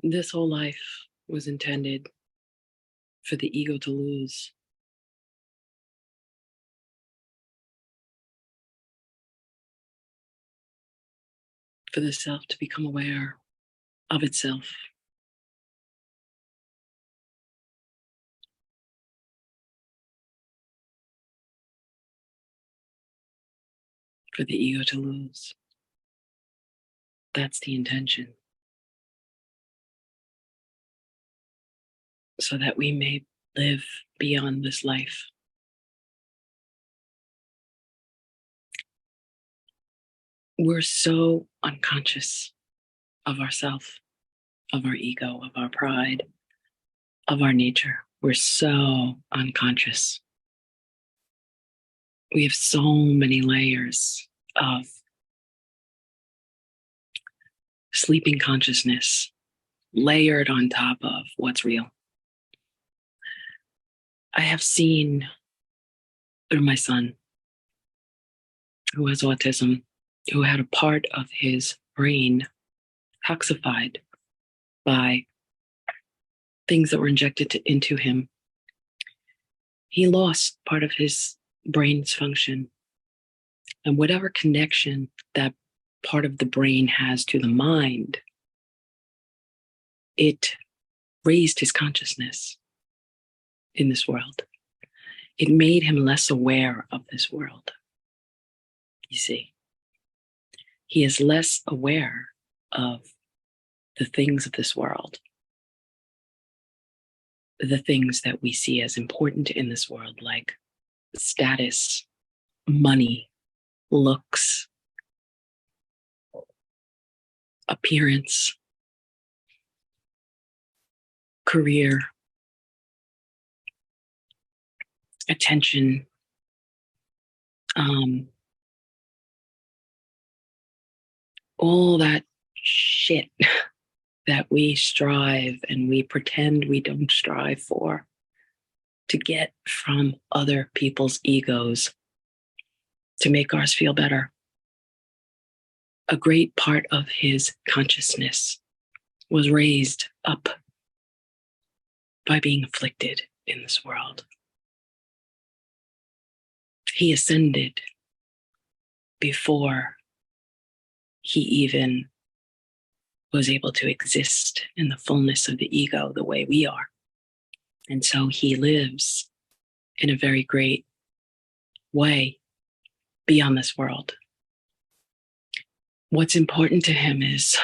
This whole life was intended for the ego to lose, for the self to become aware of itself, for the ego to lose. That's the intention, so that we may live beyond this life. We're so unconscious of ourself, of our ego, of our pride, of our nature. We're so unconscious. We have so many layers of sleeping consciousness layered on top of what's real. I have seen through my son, who has autism, who had a part of his brain toxified by things that were injected into him. He lost part of his brain's function. And whatever connection that part of the brain has to the mind, it raised his consciousness in this world. It made him less aware of this world. You see, he is less aware of the things of this world, the things that we see as important in this world, like status, money, looks, appearance, career, attention, all that shit that we strive and we pretend we don't strive for to get from other people's egos to make ours feel better. A great part of his consciousness was raised up by being afflicted in this world. He ascended before he even was able to exist in the fullness of the ego the way we are. And so he lives in a very great way beyond this world. What's important to him is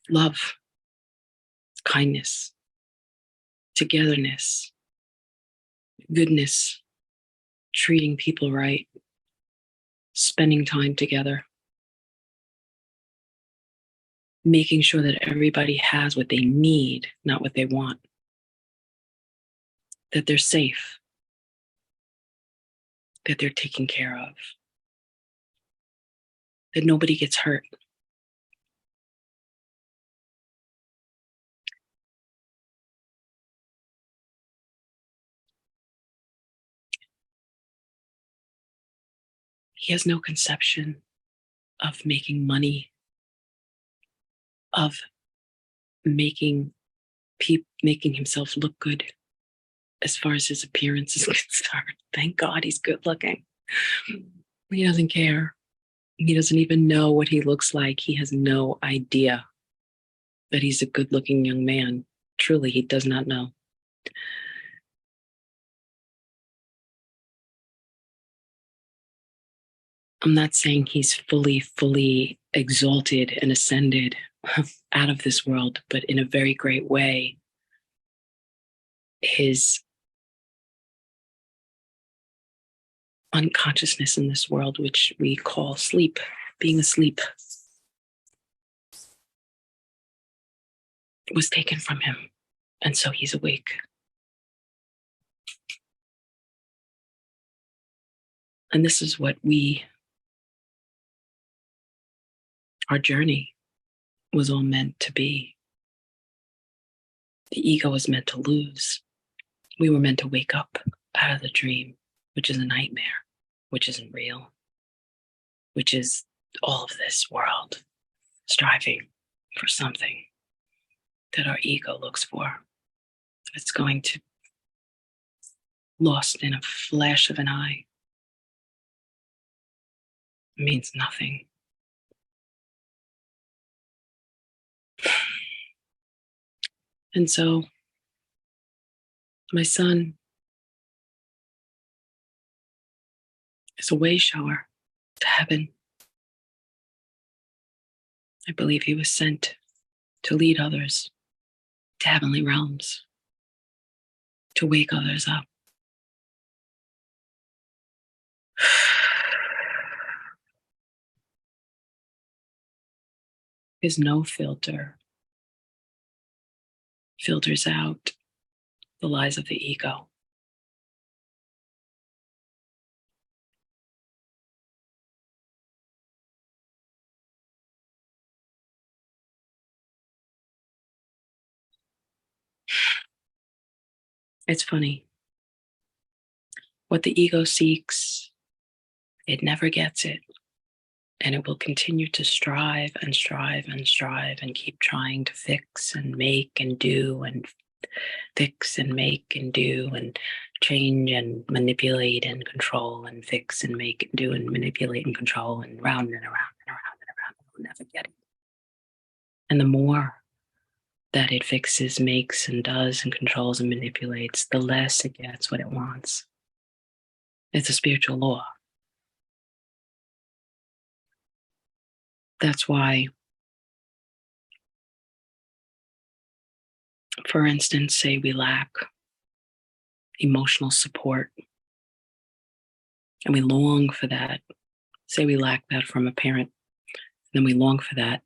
love, kindness, togetherness, goodness, treating people right, spending time together, making sure that everybody has what they need, not what they want, that they're safe, that they're taken care of, that nobody gets hurt. He has no conception of making money, of making himself look good as far as his appearance is concerned. Thank God he's good looking. He doesn't care. He doesn't even know what he looks like. He has no idea that he's a good looking young man. Truly, he does not know. I'm not saying he's fully exalted and ascended out of this world, but in a very great way, his unconsciousness in this world, which we call sleep, being asleep, was taken from him. And so he's awake. And this is what our journey was all meant to be. The ego was meant to lose. We were meant to wake up out of the dream, which is a nightmare, which isn't real, which is all of this world striving for something that our ego looks for. It's going to lost in a flash of an eye. It means nothing. And so my son is a way shower to heaven. I believe he was sent to lead others to heavenly realms, to wake others up. His no filter filters out the lies of the ego. It's funny. What the ego seeks, it never gets it. And it will continue to strive and strive and strive and keep trying to fix and make and do and fix and make and do and change and manipulate and control and fix and make and do and manipulate and control and round and around and around and around. It will never get it. And the more that it fixes, makes, and does and controls and manipulates, the less it gets what it wants. It's a spiritual law. That's why, for instance, say we lack emotional support and we long for that. Say we lack that from a parent, then we long for that.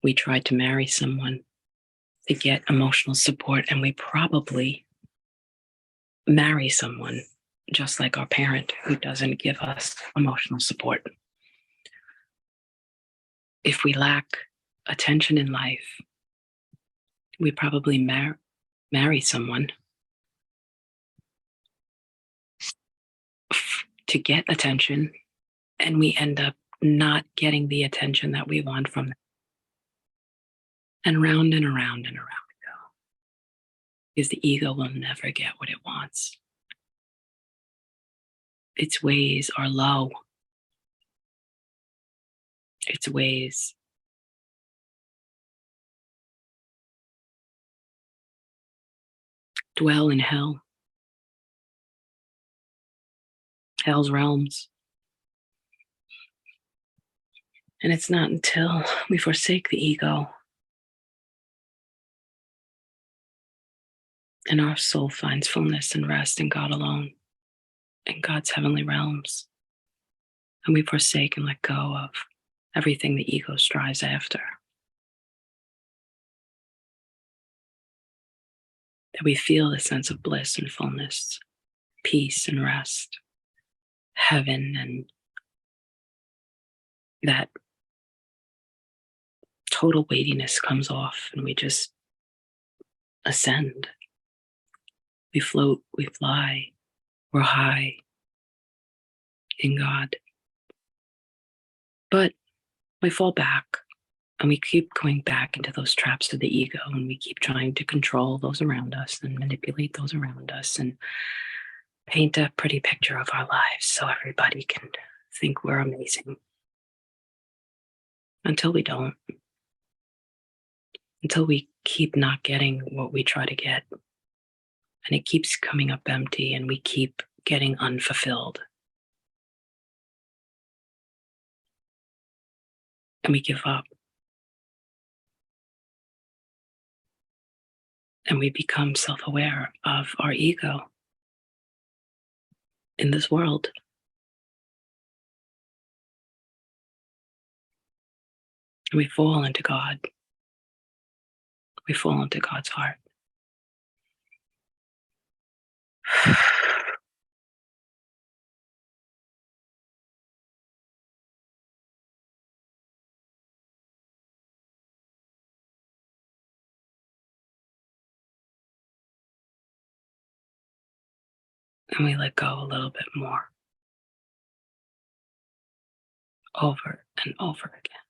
We try to marry someone to get emotional support, and we probably marry someone just like our parent who doesn't give us emotional support. If we lack attention in life, we probably marry someone to get attention, and we end up not getting the attention that we want from them. And round and around and around we go. Because the ego will never get what it wants. Its ways are low. Its ways dwell in hell, hell's realms. And it's not until we forsake the ego and our soul finds fullness and rest in God alone, in God's heavenly realms, and we forsake and let go of everything the ego strives after, that we feel the sense of bliss and fullness, peace and rest, heaven, and that total weightiness comes off, and we just ascend. We float, we fly, we're high in God. But we fall back, and we keep going back into those traps of the ego, and we keep trying to control those around us and manipulate those around us and paint a pretty picture of our lives so everybody can think we're amazing. Until we don't. Until we keep not getting what we try to get. And it keeps coming up empty, and we keep getting unfulfilled. And we give up. And we become self-aware of our ego in this world. And we fall into God. We fall into God's heart. And we let go a little bit more, over and over again.